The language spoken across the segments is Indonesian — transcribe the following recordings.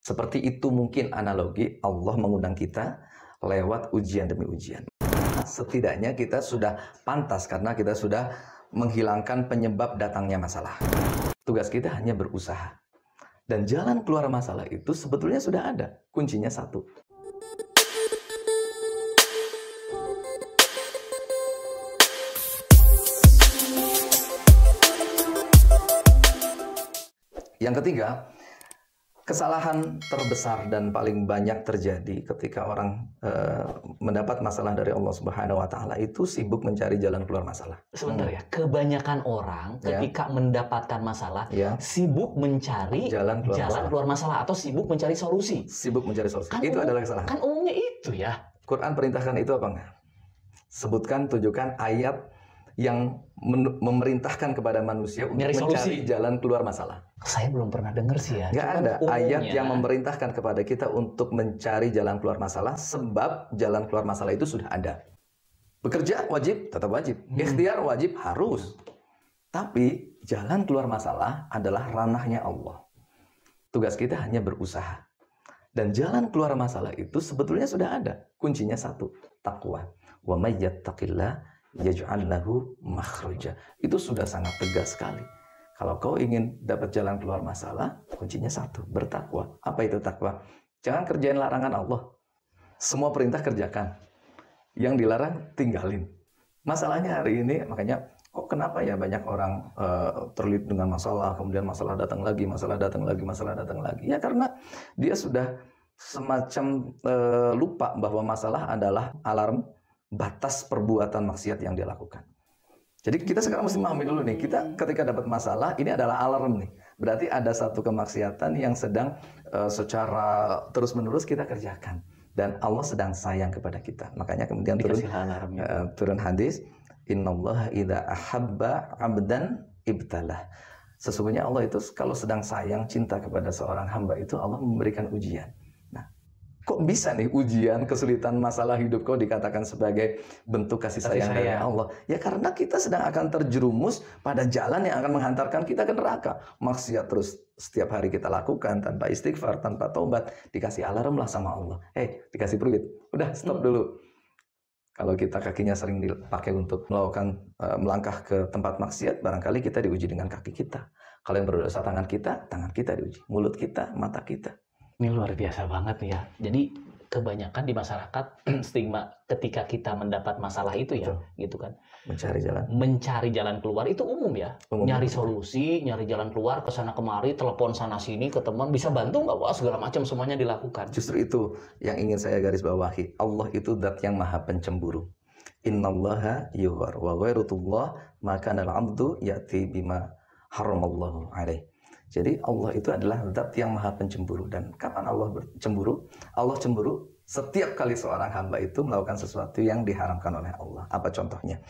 Seperti itu mungkin analogi Allah mengundang kita lewat ujian demi ujian. Setidaknya kita sudah pantas karena kita sudah menghilangkan penyebab datangnya masalah. Tugas kita hanya berusaha. Dan jalan keluar masalah itu sebetulnya sudah ada. Kuncinya satu. Yang ketiga, kesalahan terbesar dan paling banyak terjadi ketika orang mendapat masalah dari Allah Subhanahu wa Ta'ala itu sibuk mencari jalan keluar masalah. Sebentar ya, kebanyakan orang ketika mendapatkan masalah sibuk mencari jalan keluar masalah atau sibuk mencari solusi. Sibuk mencari solusi. Kan itu adalah kesalahan. Kan umumnya itu ya. Quran perintahkan itu apa enggak? Sebutkan, tunjukkan ayat yang memerintahkan kepada manusia untuk mencari jalan keluar masalah. Saya belum pernah dengar sih ya. Nggak ada ayat yang memerintahkan kepada kita untuk mencari jalan keluar masalah, sebab jalan keluar masalah itu sudah ada. Bekerja wajib, tetap wajib. Ikhtiar wajib, harus. Tapi jalan keluar masalah adalah ranahnya Allah. Tugas kita hanya berusaha. Dan jalan keluar masalah itu sebetulnya sudah ada. Kuncinya satu, takwa. Wa may yattaqillah yaj'al lahu makhraja. Itu sudah sangat tegas sekali. Kalau kau ingin dapat jalan keluar masalah, kuncinya satu, bertakwa. Apa itu takwa? Jangan kerjain larangan Allah. Semua perintah kerjakan. Yang dilarang, tinggalin. Masalahnya hari ini, makanya kok kenapa ya banyak orang terlilit dengan masalah, kemudian masalah datang lagi, masalah datang lagi, masalah datang lagi. Ya karena dia sudah semacam lupa bahwa masalah adalah alarm batas perbuatan maksiat yang dia lakukan. Jadi kita sekarang mesti memahami dulu nih, kita ketika dapat masalah, ini adalah alarm nih. Berarti ada satu kemaksiatan yang sedang secara terus-menerus kita kerjakan. Dan Allah sedang sayang kepada kita. Makanya kemudian turun hadis, Innallaha idza ahabba 'abdan ibtalah. Sesungguhnya Allah itu kalau sedang sayang, cinta kepada seorang hamba itu, Allah memberikan ujian. Kok bisa nih ujian, kesulitan, masalah hidup kau dikatakan sebagai bentuk kasih sayang dari Allah? Ya karena kita sedang akan terjerumus pada jalan yang akan menghantarkan kita ke neraka. Maksiat terus setiap hari kita lakukan tanpa istighfar, tanpa taubat. Dikasih alarm lah sama Allah. Dikasih peluit. Udah stop dulu. Kalau kita kakinya sering dipakai untuk melakukan melangkah ke tempat maksiat, barangkali kita diuji dengan kaki kita. Kalau yang berdosa tangan kita diuji. Mulut kita, mata kita. Ini luar biasa banget ya. Jadi kebanyakan di masyarakat stigma ketika kita mendapat masalah itu ya, gitu kan. Mencari jalan keluar itu umum ya. Nyari solusi, nyari jalan keluar, ke sana kemari, telepon sana sini ke teman, bisa bantu nggak? Wah, segala macam semuanya dilakukan. Justru itu yang ingin saya garis bawahi. Allah itu zat yang maha pencemburu. Innallaha yughar wa ghairatullah maka al-'abdu ya'ti bima haramallahu alaih. Jadi Allah itu adalah zat yang maha pencemburu. Dan kapan Allah cemburu? Allah cemburu setiap kali seorang hamba itu melakukan sesuatu yang diharamkan oleh Allah. Apa contohnya?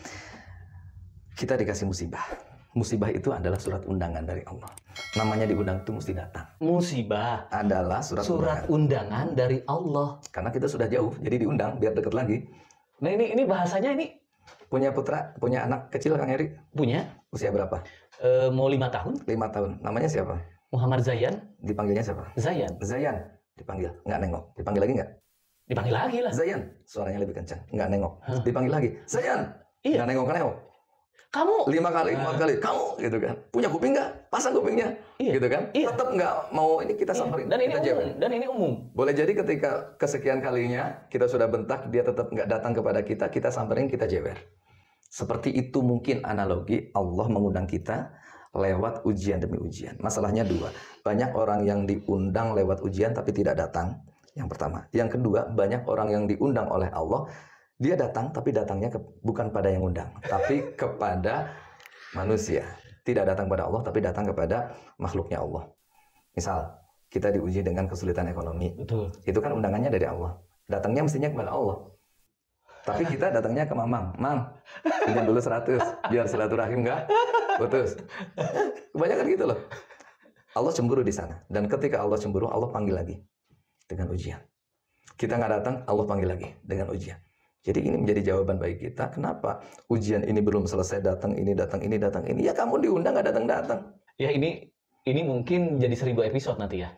Kita dikasih musibah. Musibah itu adalah surat undangan dari Allah. Namanya diundang itu mesti datang. Musibah adalah surat undangan dari Allah. Karena kita sudah jauh, jadi diundang biar dekat lagi. Nah ini bahasanya ini. Punya putra, punya anak kecil Kang Eri? Punya. Usia berapa? Mau 5 tahun. 5 tahun. Namanya siapa? Muhammad Zayan. Dipanggilnya siapa? Zayan. Zayan. Dipanggil. Nggak nengok. Dipanggil lagi nggak? Dipanggil lagi lah. Zayan. Suaranya lebih kencang. Nggak nengok. Dipanggil lagi. Zayan. Iya. Nggak nengok. Kamu. 5 kali, 4 kali. Kamu. Gitu kan. Punya kuping nggak? Pasang kupingnya. Iya. Gitu kan. Iya. Tetap nggak mau ini kita samperin. Dan ini umum. Boleh jadi ketika kesekian kalinya kita sudah bentak, dia tetap nggak datang kepada kita, kita samperin, kita jewer. Seperti itu mungkin analogi Allah mengundang kita lewat ujian demi ujian. Masalahnya dua. Banyak orang yang diundang lewat ujian tapi tidak datang. Yang pertama. Yang kedua, banyak orang yang diundang oleh Allah. Dia datang tapi datangnya bukan pada yang undang. Tapi kepada manusia. Tidak datang pada Allah tapi datang kepada makhluknya Allah. Misal, kita diuji dengan kesulitan ekonomi. Betul. Itu kan undangannya dari Allah. Datangnya mestinya kepada Allah. Tapi kita datangnya ke Mamang. Mang, pinjam dulu 100 biar silaturahim nggak putus. Kebanyakan gitu loh. Allah cemburu di sana. Dan ketika Allah cemburu, Allah panggil lagi dengan ujian. Kita nggak datang, Allah panggil lagi dengan ujian. Jadi ini menjadi jawaban bagi kita. Kenapa ujian ini belum selesai, datang ini, datang ini, datang ini. Ya kamu diundang nggak datang-datang. Ya ini mungkin jadi 1000 episode nanti ya.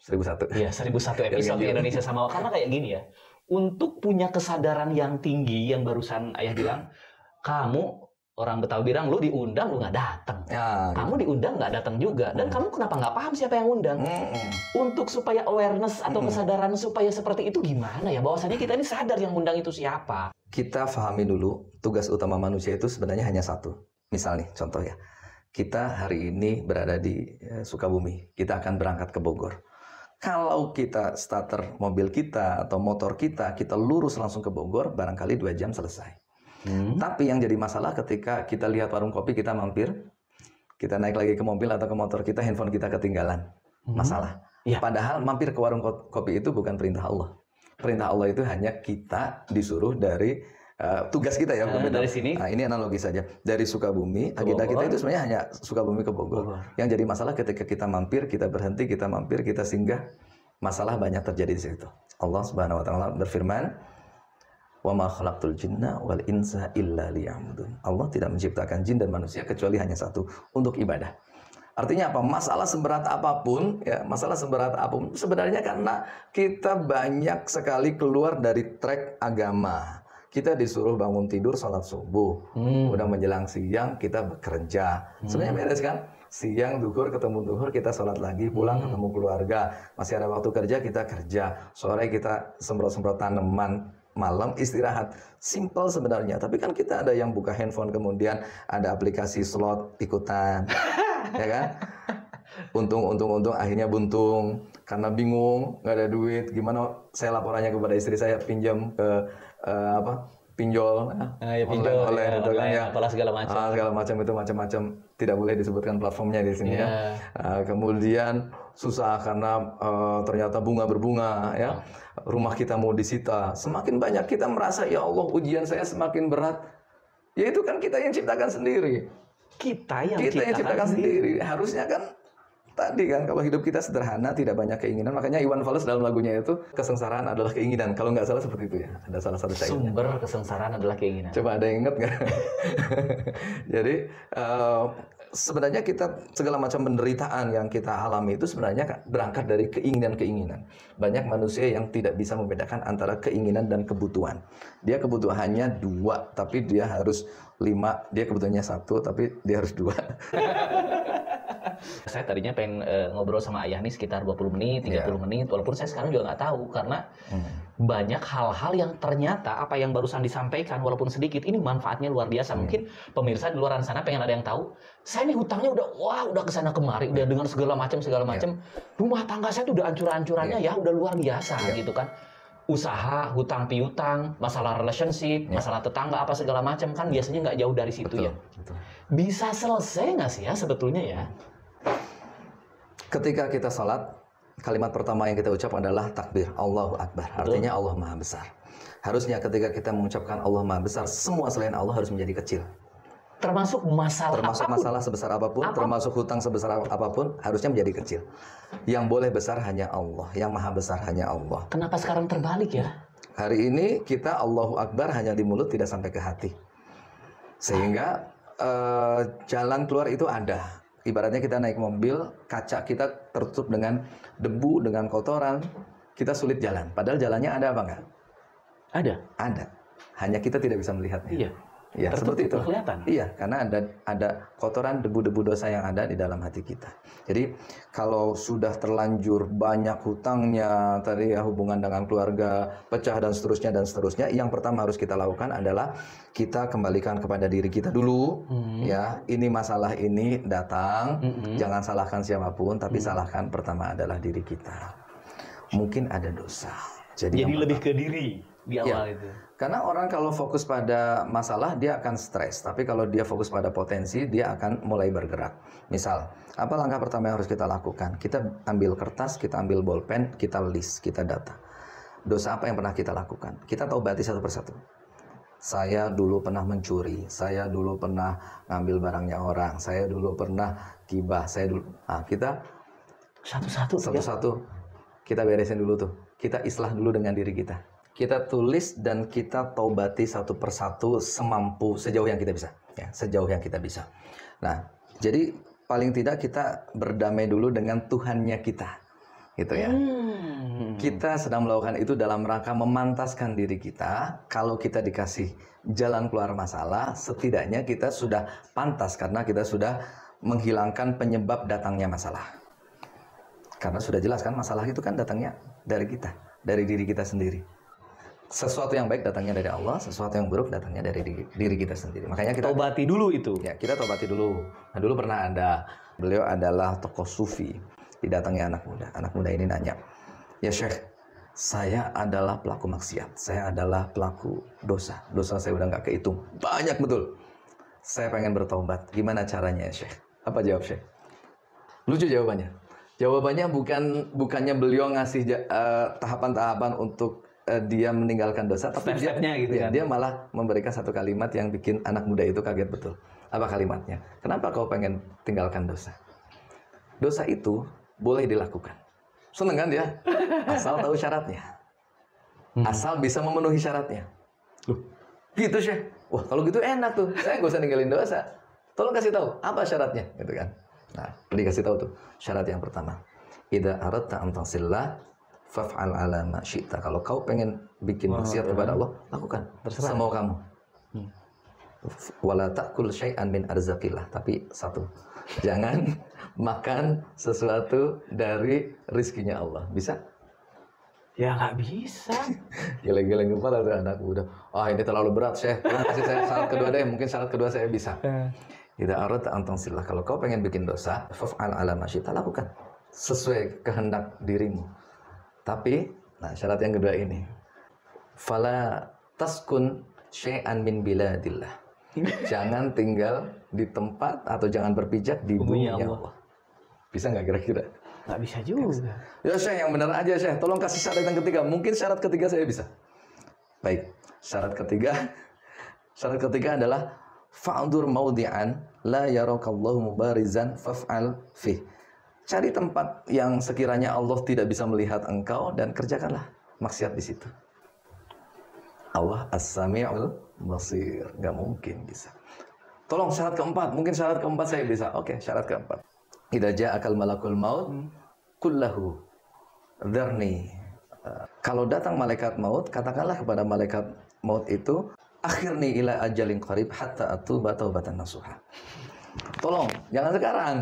1001. Iya, 1001 episode di Indonesia sama. Karena kayak gini ya, untuk punya kesadaran yang tinggi, yang barusan Ayah bilang, kamu orang Betawi bilang, lu diundang, lu nggak datang. Ya, kamu diundang nggak datang juga. Dan kamu kenapa nggak paham siapa yang undang? Untuk supaya awareness atau kesadaran supaya seperti itu gimana ya? Bahwasanya kita ini sadar yang undang itu siapa. Kita pahami dulu, tugas utama manusia itu sebenarnya hanya satu. Misal nih, contoh ya. Kita hari ini berada di Sukabumi. Kita akan berangkat ke Bogor. Kalau kita starter mobil kita atau motor kita lurus langsung ke Bogor, barangkali 2 jam selesai. Tapi yang jadi masalah ketika kita lihat warung kopi, kita mampir, kita naik lagi ke mobil atau ke motor kita, handphone kita ketinggalan. Masalah. Ya. Padahal mampir ke warung kopi itu bukan perintah Allah. Perintah Allah itu hanya kita disuruh dari tugas kita ya. Dari sini. Nah, ini analogi saja. Dari Sukabumi, agenda kita itu sebenarnya hanya Sukabumi ke Bogor. Yang jadi masalah ketika kita mampir, kita berhenti, kita mampir, kita singgah, masalah banyak terjadi di situ. Allah Subhanahu wa taala berfirman, "Wa ma khalaqtul jinna wal insa illa liya'budun." Allah tidak menciptakan jin dan manusia kecuali hanya satu, untuk ibadah. Artinya apa? Masalah seberat apapun, ya, masalah seberat apapun sebenarnya karena kita banyak sekali keluar dari track agama. Kita disuruh bangun tidur, sholat subuh. Udah menjelang siang, kita bekerja. Sebenarnya beres kan? Siang, duhur, ketemu duhur, kita sholat lagi. Pulang, ketemu keluarga. Masih ada waktu kerja, kita kerja. Sore kita semprot-semprot tanaman. Malam istirahat. Simple sebenarnya. Tapi kan kita ada yang buka handphone, kemudian ada aplikasi slot ikutan. Ya kan? Untung, akhirnya buntung. Karena bingung, nggak ada duit. Gimana saya laporannya kepada istri saya, pinjam ke pinjol, pinjol online, itu kan ya, apalah segala macam itu macam-macam, tidak boleh disebutkan platformnya di sini ya. Kemudian susah karena ternyata bunga berbunga ya, rumah kita mau disita, semakin banyak kita merasa ya Allah ujian saya semakin berat, ya itu kan kita yang ciptakan sendiri, kita yang ciptakan sendiri. Harusnya kan tadi kan, kalau hidup kita sederhana, tidak banyak keinginan. Makanya Iwan Fals dalam lagunya itu, kesengsaraan adalah keinginan. Kalau nggak salah seperti itu ya. Ada salah satu syairnya. Sumber kesengsaraan adalah keinginan. Coba ada yang ingat nggak? Jadi sebenarnya kita segala macam penderitaan yang kita alami itu sebenarnya berangkat dari keinginan-keinginan. Banyak manusia yang tidak bisa membedakan antara keinginan dan kebutuhan. Dia kebutuhannya 2, tapi dia harus 5. Dia kebutuhannya 1, tapi dia harus 2. Saya tadinya pengen ngobrol sama Ayah nih sekitar 20 menit, 30 menit, walaupun saya sekarang juga nggak tahu, karena banyak hal-hal yang ternyata apa yang barusan disampaikan, walaupun sedikit, ini manfaatnya luar biasa. Mungkin pemirsa di luar sana pengen ada yang tahu, saya nih hutangnya udah kesana kemari, udah dengan segala macam, rumah tangga saya tuh udah ancur-ancurannya ya, udah luar biasa gitu kan. Usaha, hutang piutang, masalah relationship, masalah tetangga, apa segala macam kan biasanya nggak jauh dari situ. Betul. Bisa selesai nggak sih ya sebetulnya ya? Ketika kita sholat, kalimat pertama yang kita ucap adalah takbir, Allahu Akbar. Artinya Allah Maha Besar. Harusnya ketika kita mengucapkan Allah Maha Besar, semua selain Allah harus menjadi kecil. Termasuk masalah sebesar apapun, termasuk hutang sebesar apapun, harusnya menjadi kecil. Yang boleh besar hanya Allah, yang Maha Besar hanya Allah. Kenapa sekarang terbalik ya? Hari ini kita Allahu Akbar hanya di mulut, tidak sampai ke hati. Sehingga jalan keluar itu ada. Ibaratnya kita naik mobil, kaca kita tertutup dengan debu, dengan kotoran, kita sulit jalan. Padahal jalannya ada apa enggak? Ada. Ada. Hanya kita tidak bisa melihatnya. Iya. Ya, seperti itu. Kelihatan. Iya, karena ada kotoran, debu-debu dosa yang ada di dalam hati kita. Jadi kalau sudah terlanjur banyak hutangnya, tadi ya, hubungan dengan keluarga pecah dan seterusnya, yang pertama harus kita lakukan adalah kita kembalikan kepada diri kita dulu. Ya, ini masalah ini datang, jangan salahkan siapapun, tapi salahkan pertama adalah diri kita. Mungkin ada dosa. Jadi lebih ke diri di awal itu. Karena orang kalau fokus pada masalah, dia akan stres. Tapi kalau dia fokus pada potensi, dia akan mulai bergerak. Misal, apa langkah pertama yang harus kita lakukan? Kita ambil kertas, kita ambil bolpen, kita list, kita data. Dosa apa yang pernah kita lakukan? Kita taubati satu persatu. Saya dulu pernah mencuri, saya dulu pernah ngambil barangnya orang, saya dulu pernah gibah, kita satu-satu kita beresin dulu tuh. Kita islah dulu dengan diri kita. Kita tulis dan kita taubati satu persatu sejauh yang kita bisa. Ya, sejauh yang kita bisa. Nah, jadi paling tidak kita berdamai dulu dengan Tuhannya kita. gitu ya. Kita sedang melakukan itu dalam rangka memantaskan diri kita. Kalau kita dikasih jalan keluar masalah, setidaknya kita sudah pantas karena kita sudah menghilangkan penyebab datangnya masalah. Karena sudah jelas kan masalah itu kan datangnya dari kita, dari diri kita sendiri. Sesuatu yang baik datangnya dari Allah, sesuatu yang buruk datangnya dari diri kita sendiri. Makanya kita tobati dulu itu. Ya, kita tobati dulu. Nah, dulu pernah ada, beliau adalah tokoh sufi. Didatangi anak muda. Anak muda ini nanya, "Ya Syekh, saya adalah pelaku maksiat. Saya adalah pelaku dosa. Dosa saya udah nggak kehitung. Banyak betul. Saya pengen bertobat. Gimana caranya ya Syekh?" Apa jawab Syekh? Lucu jawabannya. Jawabannya bukannya beliau ngasih tahapan-tahapan untuk dia meninggalkan dosa, tapi dia malah memberikan satu kalimat yang bikin anak muda itu kaget betul. Apa kalimatnya? Kenapa kau pengen tinggalkan dosa? Dosa itu boleh dilakukan. Seneng kan dia? Asal tahu syaratnya. Asal bisa memenuhi syaratnya. Loh, gitu Syekh. Wah, kalau gitu enak tuh. Saya gak usah ninggalin dosa. Tolong kasih tahu apa syaratnya, gitu kan? Nah, dikasih tahu tuh syarat yang pertama. Idza aradta an tasillah faf'al ala ma syi'ta. Kalau kau pengen bikin maksiat kepada Allah, lakukan. Terserah. Semau kamu. Wala ta'kul syai'an min arzaqillah. Tapi satu, jangan makan sesuatu dari rizkinya Allah. Bisa? Ya nggak bisa. Geleng-geleng kepala tuh anak muda. Ini terlalu berat, Syekh. Tolong kasih saya syarat kedua deh. Mungkin syarat kedua saya bisa. Idza aradta an tasillah. Kalau kau pengen bikin dosa, faf'al ala ma syi'ta, lakukan sesuai kehendak dirimu. Tapi, syarat yang kedua ini, fala taskun syai'an min biladillah. Jangan tinggal di tempat atau jangan berpijak di bumi Allah. Bisa nggak kira-kira? Nggak bisa juga. Ya Syekh, yang benar aja Syekh. Tolong kasih syarat yang ketiga. Mungkin syarat ketiga saya bisa. Baik, syarat ketiga adalah fa'dur maudi'an la yarakallahu mubarizan faf'al fih. Cari tempat yang sekiranya Allah tidak bisa melihat engkau dan kerjakanlah maksiat di situ. Allah as-sami'ul basir. Nggak mungkin bisa. Tolong syarat keempat. Mungkin syarat keempat saya bisa. Oke, syarat keempat. Idza ja'akal malakul maut kullahu dzarni. Kalau datang malaikat maut, katakanlah kepada malaikat maut itu, akhirni ila ajalin qarib hatta atuba taubatan nasuha. Tolong, jangan sekarang.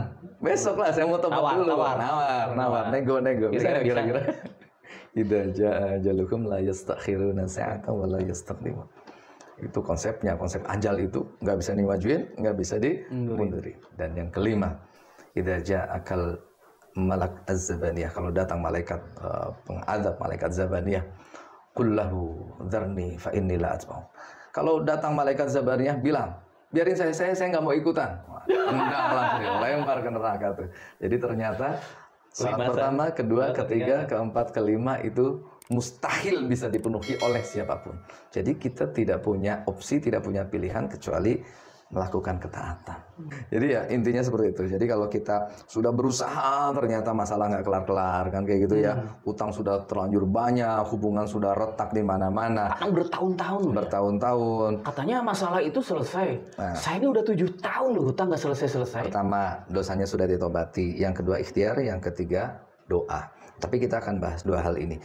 Besok lah saya mau tobat dulu. Nawar. Nego. Bisa kira-kira. Idza jaa ajalukum la yastakhiruna sa'atan wa la yastaqdimun. Itu konsepnya, konsep ajal itu nggak bisa dimajuin, nggak bisa dimundurin. Dan yang kelima, idza ja'akal malak az-zabaniyah. Kalau datang malaikat pengadab, malaikat zabaniyah, kullahu dzarni fa inni la atba'u. Kalau datang malaikat zabaniyah, bilang, biarin saya nggak mau ikutan. Enggak, langsung lempar ke neraka tuh. Jadi ternyata syarat pertama, kedua, ketiga, keempat, kelima itu mustahil bisa dipenuhi oleh siapapun. Jadi kita tidak punya opsi, tidak punya pilihan kecuali melakukan ketaatan. Jadi ya intinya seperti itu. Jadi kalau kita sudah berusaha ternyata masalah nggak kelar-kelar kan kayak gitu ya. Utang sudah terlanjur banyak, hubungan sudah retak di mana-mana. Kadang bertahun-tahun. Katanya masalah itu selesai. Saya ini udah 7 tahun loh hutang nggak selesai-selesai. Pertama, dosanya sudah ditobati. Yang kedua ikhtiar, yang ketiga doa. Tapi kita akan bahas dua hal ini.